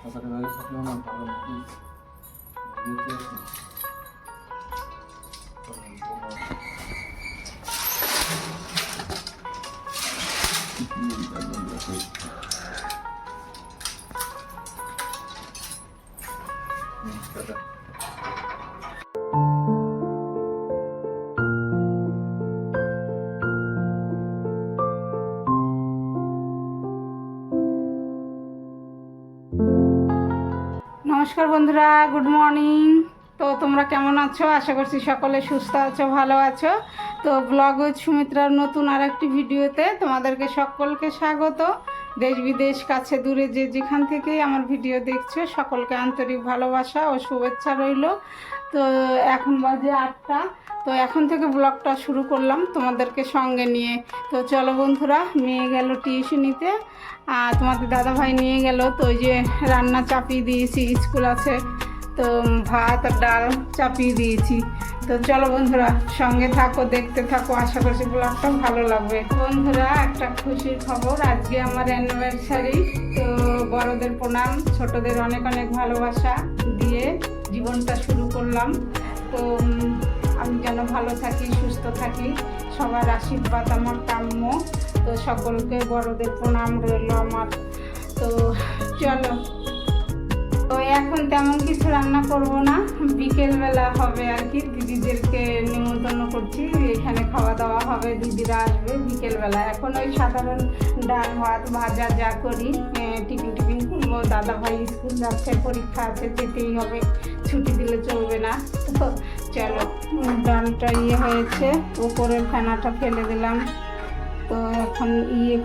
কথাটা বাইরে থাকলেও না ভালো নাকি দিতে আছে নমস্কার বন্ধুরা, গুড মর্নিং। তো তোমরা কেমন আছো? আশা করছি সকলে সুস্থ আছো, ভালো আছো। তো ব্লগ উইথ সুমিত্রার নতুন আর একটি ভিডিওতে তোমাদেরকে সকলকে স্বাগত। দেশ বিদেশ কাছে দূরে যে যেখান থেকেই আমার ভিডিও দেখছো সকলকে আন্তরিক ভালোবাসা ও শুভেচ্ছা রইল। তো এখন বাজে 8টা। তো এখন থেকে ব্লগটা শুরু করলাম তোমাদেরকে সঙ্গে নিয়ে। তো চলো বন্ধুরা, মেয়ে গেল টিউশনিতে আর তোমাদের দাদাভাই নিয়ে গেল। তো ওই যে রান্না চাপিয়ে দিয়েছি, স্কুল আছে তো ভাত আর ডাল চাপিয়ে দিয়েছি। তো চলো বন্ধুরা সঙ্গে থাকো, দেখতে থাকো, আশা করছি ব্লগটা ভালো লাগবে। বন্ধুরা একটা খুশির খবর, আজকে আমার অ্যানিভার্সারি। তো বড়দের প্রণাম, ছোটদের অনেক অনেক ভালোবাসা দিয়ে জীবনটা শুরু করলাম। তো আমি যেন ভালো থাকি, সুস্থ থাকি, সবার আশীর্বাদ আমার কাম্য। তো সকলকে বড়দের প্রণাম রইল আমার। তো চলো, তো এখন তেমন কিছু রান্না করব না, বিকেলবেলা হবে আর কি। দিদিদেরকে নিমন্ত্রণ করছি, এখানে খাওয়া দাওয়া হবে, দিদিরা আসবে বিকেলবেলা। এখন ওই সাধারণ ডাল ভাত ভাজা যা করি, টিফিন করবো। দাদা ভাই স্কুল যাচ্ছে, পরীক্ষা আছে, যেতেই হবে, ছুটি দিলে চলবে না। তো চলো, ডালটা হয়েছে, উপরের ফেনাটা ফেলে দিলাম। তো এখন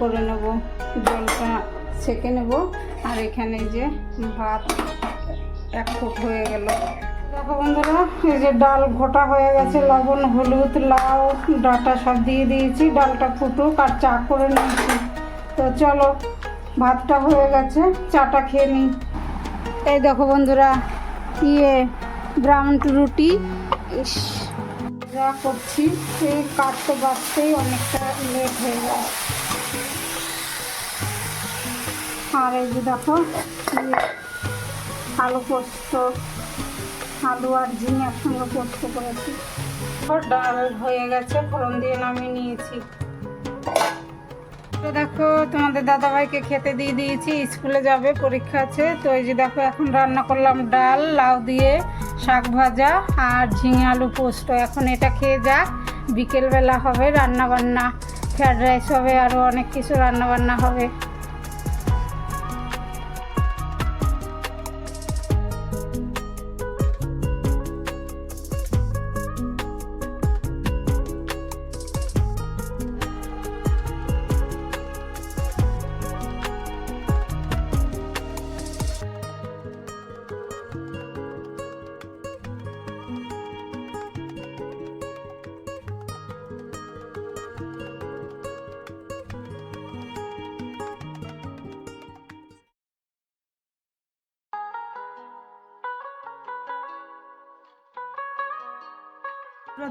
করে নেব, জলটা ছেঁকে নেব। আর এখানে যে ভাত 1 ফুট হয়ে গেল। দেখো বন্ধুরা, এই যে ডাল ঘোটা হয়ে গেছে, লবণ হলুদ লাউ ডাটা সব দিয়ে দিয়েছি। ডালটা ফুটুক আর চা করে নিয়েছি। তো চলো, ভাতটা হয়ে গেছে, চাটা খেয়ে নিই। এই দেখো বন্ধুরা, ব্রাউন রুটি যা করছি, এই কাটতে বাঁচতেই অনেকটা লেট হয়ে যায়। আর এই যে দেখো আলু পোস্ত, আলু আর ঝিঙে একসঙ্গে পোস্ত করেছি। ডাল হয়ে গেছে, ফোড়ন দিয়ে নামিয়ে নিয়েছি। তো দেখো তোমাদের দাদাভাইকে খেতে দিয়ে দিয়েছি, স্কুলে যাবে, পরীক্ষা আছে। তো এই যে দেখো এখন রান্না করলাম ডাল, লাউ দিয়ে শাক ভাজা আর ঝিঙে আলু পোস্ত। এখন এটা খেয়ে যাক, বিকেলবেলা হবে রান্না বান্না, ফ্রায়েড রাইস হবে, আরও অনেক কিছু রান্না বান্না হবে।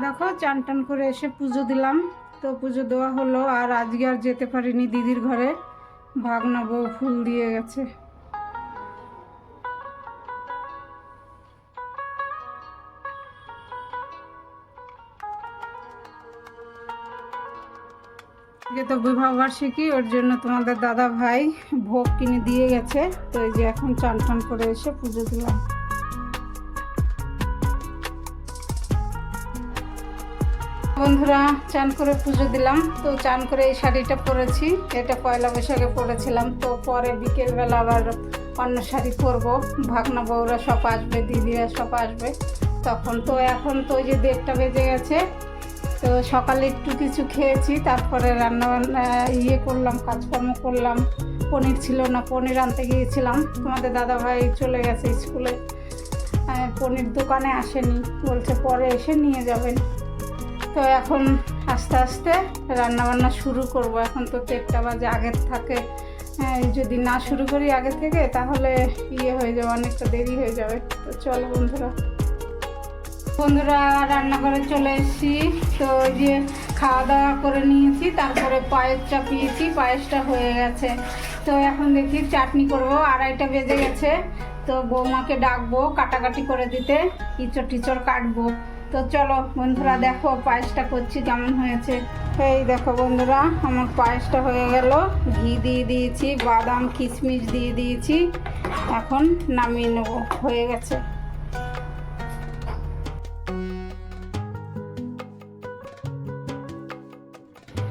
দেখো চান টান করে এসে পুজো দিলাম। তো পুজো দেওয়া হলো। আর আজকে আর যেতে পারিনি দিদির ঘরে, ভাগনা বউ ফুল দিয়ে গেছে। আজকে তো বিবাহবার্ষিকী, ওর জন্য তোমাদের দাদা ভাই ভোগ কিনে দিয়ে গেছে। তো এই যে এখন চান টান করে এসে পুজো দিলাম। বন্ধুরা চান করে পুজো দিলাম। তো চান করে এই শাড়িটা পরেছি, এটা পয়লা বৈশাখে পরেছিলাম। তো পরে বিকেলবেলা আবার অন্য শাড়ি পরবো, ভাগনা বউরা সব আসবে, দিদিরা সব আসবে তখন। তো এখন তো ওই যে 1:30টা বেজে গেছে। তো সকালে একটু কিছু খেয়েছি, তারপরে রান্নাবান্না করলাম, কাজকর্ম করলাম। পনির ছিল না, পনির আনতে গিয়েছিলাম। তোমাদের দাদাভাই চলে গেছে স্কুলে, পনির দোকানে আসেনি, বলছে পরে এসে নিয়ে যাবেন। তো এখন আস্তে আস্তে রান্নাবান্না শুরু করব। এখন তো 1:30টা বাজে, আগের থাকে যদি না শুরু করি আগে থেকে তাহলে হয়ে যাবে, অনেকটা দেরি হয়ে যাবে। তো চলো বন্ধুরা রান্নাঘরে চলে এসেছি। তো ওই যে খাওয়া দাওয়া করে নিয়েছি, তারপরে পায়েস চাপিয়েছি, পায়েসটা হয়ে গেছে। তো এখন দেখি চাটনি করব, 2:30 বেজে গেছে। তো বৌমাকে ডাকবো কাটাকাটি করে দিতে, ইঁচড় টিচড় কাটবো। তো চলো বন্ধুরা, দেখো পায়েসটা করছি কেমন হয়েছে। এই দেখো বন্ধুরা, আমার পায়েসটা হয়ে গেল। ঘি দিয়ে দিয়েছি, বাদাম কিশমিশ দিয়ে দিয়েছি, এখন নামিয়ে নেব, হয়ে গেছে।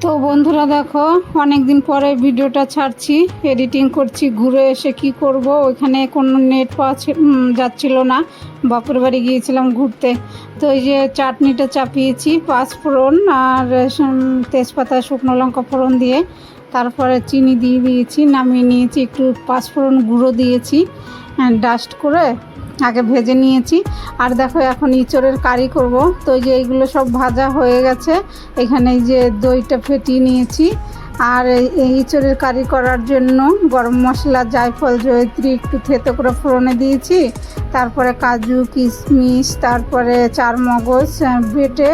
তো বন্ধুরা দেখো, অনেক দিন পরে ভিডিওটা ছাড়ছি, এডিটিং করছি। ঘুরে এসে কি করব, ওইখানে কোনো নেট পাওয়া যাচ্ছিল না, বাপের বাড়ি গিয়েছিলাম ঘুরতে। তো এই যে চাটনিটা চাপিয়েছি, 5 ফোড়ন আর তেজপাতা শুকনো লঙ্কা ফোড়ন দিয়ে, তারপরে চিনি দিয়ে দিয়েছি, নামিয়ে নিয়েছি। একটু 5 ফোড়ন গুঁড়ো দিয়েছি, ডাস্ট করে আগে ভেজে নিয়েছি। আর দেখো এখন ইঁচড়ের কারি করব। তো এই যে এইগুলো সব ভাজা হয়ে গেছে, এখানে এই যে দইটা ফেটিয়ে নিয়েছি। আর এই ইঁচড়ের কারি করার জন্য গরম মশলা, জায়ফল, জয়িত্রী একটু থেতো করে ফোড়নে দিয়েছি। তারপরে কাজু কিশমিশ, তারপরে চারমগজ বেটে,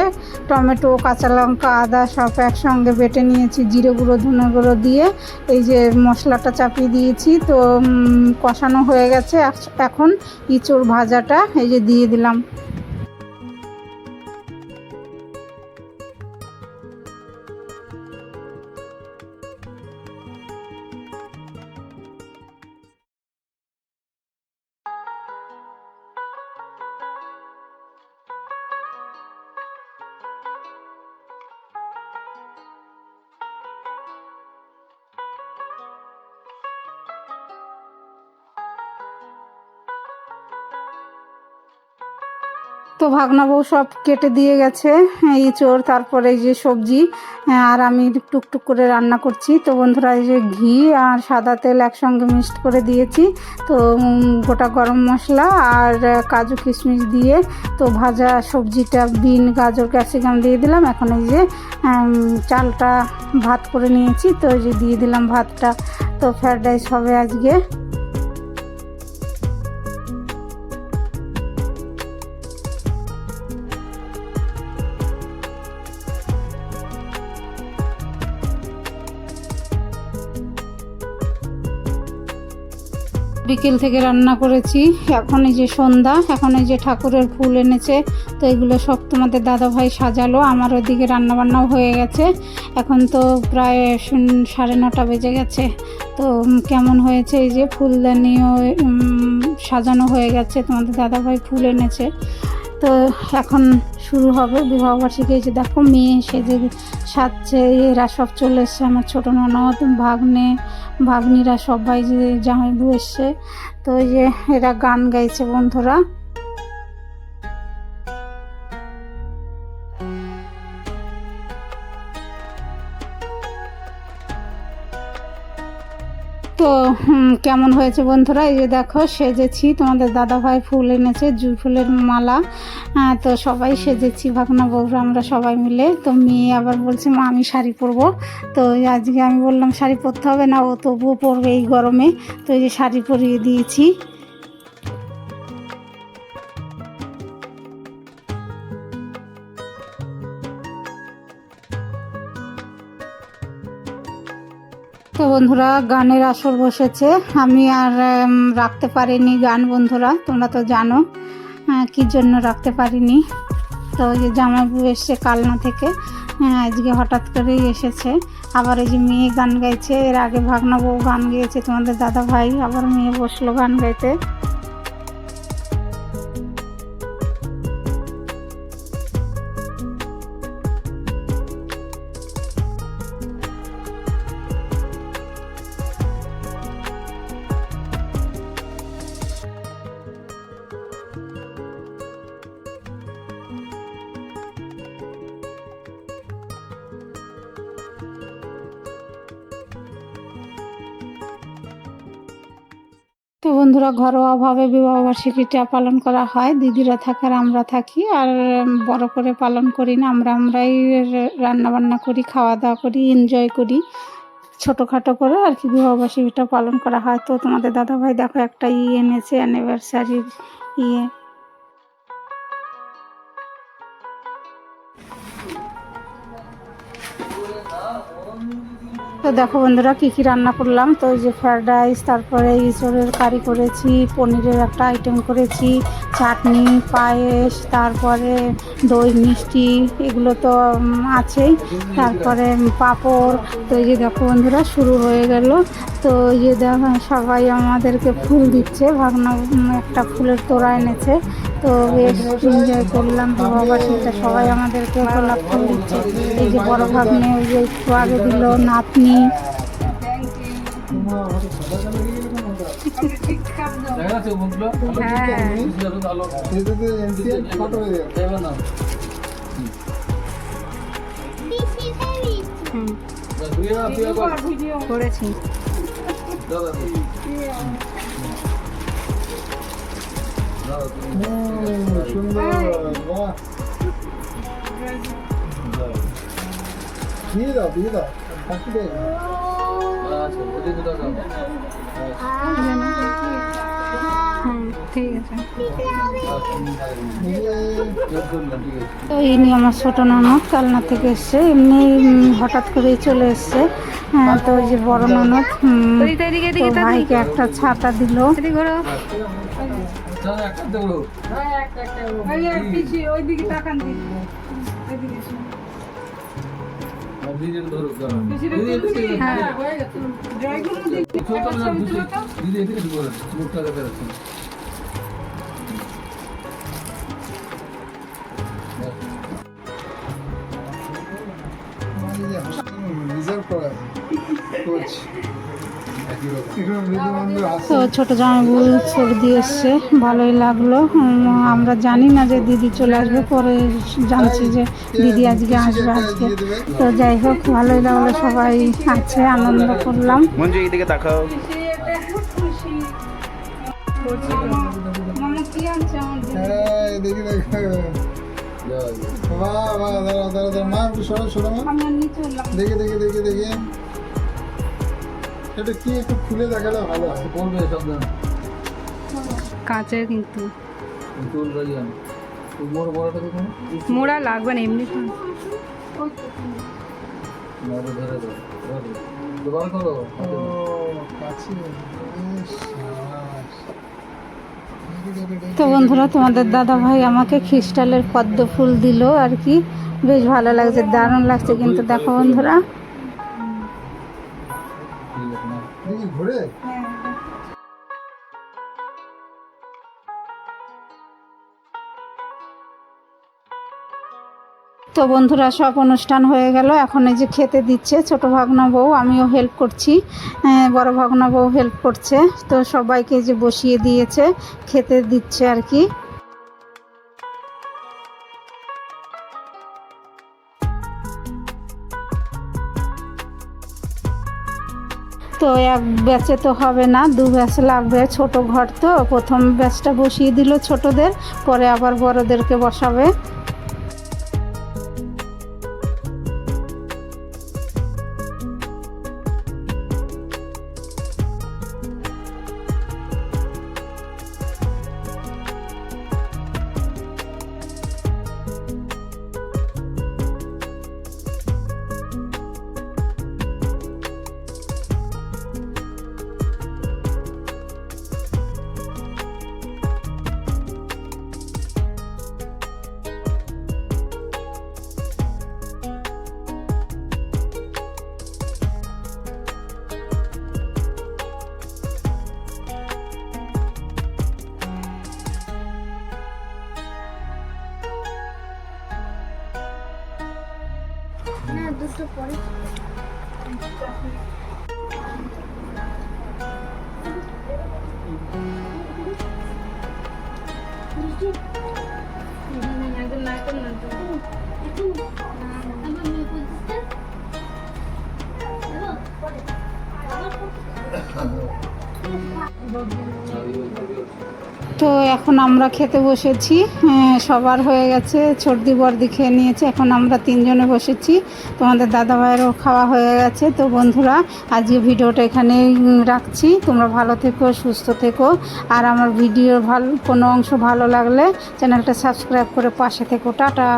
টমেটো, কাঁচা লঙ্কা, আদা সব একসঙ্গে বেটে নিয়েছি। জিরে গুঁড়ো, ধনে গুঁড়ো দিয়ে এই যে মশলাটা চাপিয়ে দিয়েছি। তো কষানো হয়ে গেছে, এখন ইঁচড় ভাজাটা এই যে দিয়ে দিলাম। তো ভাগনা বউ সব কেটে দিয়ে গেছে ইঁচড়, তারপরে এই যে সবজি, আর আমি টুকটুক করে রান্না করছি। তো বন্ধুরা, এই যে ঘি আর সাদা তেল একসঙ্গে মিক্সড করে দিয়েছি। তো গোটা গরম মশলা আর কাজু কিশমিশ দিয়ে তো ভাজা সবজিটা, বিন, গাজর, ক্যাপসিকাম দিয়ে দিলাম। এখন এই যে চালটা ভাত করে নিয়েছি, তো এই যে দিয়ে দিলাম ভাতটা। তো ফ্রায়েড রাইস হবে আজকে। বিকেল থেকে রান্না করেছি, এখন এই যে সন্ধ্যা, এখন এই যে ঠাকুরের ফুল এনেছে। তো এগুলো সব তোমাদের দাদাভাই সাজালো। আমার ওইদিকে রান্নাবান্নাও হয়ে গেছে। এখন তো প্রায় 9:30 বেজে গেছে। তো কেমন হয়েছে, এই যে ফুলদানিও সাজানো হয়ে গেছে, তোমাদের দাদাভাই ফুল এনেছে। তো এখন শুরু হবে বিবাহবার্ষিকী। এই যে দেখো মেয়ে সেজে সাজছে, এরা সব চলে এসছে, আমার ছোটো ননদ, ভাগ্নিরা সবাই, যে জামাইবু এসছে। তো এই যে এরা গান গাইছে বন্ধুরা। তো কেমন হয়েছে বন্ধুরা, এই যে দেখো সেজেছি, তোমাদের দাদাভাই ফুল এনেছে, জুঁই ফুলের মালা। তো সবাই সেজেছি, ভাগনা বউরা আমরা সবাই মিলে। তো মেয়ে আবার বলছে মা আমি শাড়ি পরবো। তো আজকে আমি বললাম শাড়ি পরতে হবে না, ও তবুও পরবে এই গরমে। তো এই যে শাড়ি পরিয়ে দিয়েছি। তো বন্ধুরা, গানের আসর বসেছে, আমি আর রাখতে পারিনি গান বন্ধুরা, তোমরা তো জানো কী জন্য রাখতে পারিনি। তো ওই যে জামাইবু এসছে কালনা থেকে, আজকে হঠাৎ করেই এসেছে। আবার এই যে মেয়ে গান গাইছে, এর আগে ভাগনা বউ গান গেয়েছে, তোমাদের দাদা ভাই, আবার মেয়ে বসলো গান গাইতে। তো বন্ধুরা, ঘরোয়াভাবে বিবাহবার্ষিকীটা পালন করা হয়, দিদিরা থাকে আর আমরা থাকি, আর বড় করে পালন করি না, আমরাই রান্নাবান্না করি, খাওয়া দাওয়া করি, এনজয় করি, ছোটোখাটো করে আর কি বিবাহবার্ষিকীটা পালন করা হয়। তো তোমাদের দাদাভাই দেখো একটা এনেছে, অ্যানিভার্সারির ইয়ে। তো তো দেখো বন্ধুরা কী কী রান্না করলাম। তো এই যে ফ্রায়েড রাইস, তারপরে ইঁচড়ের কারি করেছি, পনিরের একটা আইটেম করেছি, চাটনি, পায়েস, তারপরে দই মিষ্টি, এগুলো তো আছেই, তারপরে পাঁপড়। তো এই যে দেখো বন্ধুরা শুরু হয়ে গেল। তো এই যে দেখো সবাই আমাদেরকে ফুল দিচ্ছে, ভাগনা একটা ফুলের তোড়া এনেছে। তো বেশ এনজয় করলাম। তো বাবা সেটা সবাই আমাদেরকে গোলাপ ফুল দিচ্ছে। এই যে বড় ভাগ্নে ওই যে একটু আগে দিল নাতনি। করেছি সুন্দর, বাহ, দিয়ে দাও দিয়ে দাও, বাকি দেয় না। ঠিক আছে। তো ইনি আমার ছোটো ননদ কালনা থেকে এসছে, এমনি হঠাৎ করেই চলে এসছে। তো ওই যে বড় ননদ তো ভাইকে একটা ছাতা দিল। রিজার্ভ করা আছে, কোচ। তো ছোটো জামাইবু সর্দি এসছে, ভালোই লাগলো। আমরা জানি না যে দিদি চলে আসবে, পরে জানছি যে দিদি আজকে আসবে আজকে। তো যাই হোক ভালোই লাগলো, সবাই আছে, আনন্দ করলাম। মঞ্জু এইদিকে তাকাও। হ্যাঁ দেখি দেখি, বাহ বাহ, দাঁড়া দাঁড়া দাঁড়া, মা একটু সরো সরো মা, দেখি দেখি দেখি দেখি, এটা কি একটু খুলে দেখালে ভালো হয়। বলবে সব জান কাঁচের কিন্তু চুল গাইয়ান মোড় বড়টা দেখুন, মোড়া লাগবে না, এমনি মোড় ধরে দাও দোকান করো। ও কাছে, বেশ, সাবাস। তো বন্ধুরা তোমাদের দাদা ভাই আমাকে খ্রিস্টালের পদ্ম ফুল দিল আর কি, বেশ ভালো লাগছে, দারুণ লাগছে। কিন্তু দেখো বন্ধুরা দেখি ঘুরে, তো বন্ধুরা সব অনুষ্ঠান হয়ে গেল, এখন এই যে খেতে দিচ্ছে ছোট ভাগনা বউ, আমিও হেল্প করছি, বড় ভাগনা বউ হেল্প করছে। তো সবাইকে যে বসিয়ে দিয়েছে, খেতে দিচ্ছে আর কি। তো এক ব্যাচে তো হবে না, দু ব্যাচ লাগবে, ছোট ঘর তো। প্রথম ব্যাচটা বসিয়ে দিল ছোটদের, পরে আবার বড়দেরকে বসাবে। দুটো পরে তো এখন আমরা খেতে বসেছি, সবার হয়ে গেছে, সর্দি বর্দি খেয়ে নিয়েছে, এখন আমরা তিনজনে বসেছি, তোমাদের দাদা ভাইয়েরও খাওয়া হয়ে গেছে। তো বন্ধুরা আজকে ভিডিওটা এখানেই রাখছি, তোমরা ভালো থেকো, সুস্থ থেকো, আর আমার ভিডিওর কোনো অংশ ভালো লাগলে চ্যানেলটা সাবস্ক্রাইব করে পাশে থেকো। টাটা।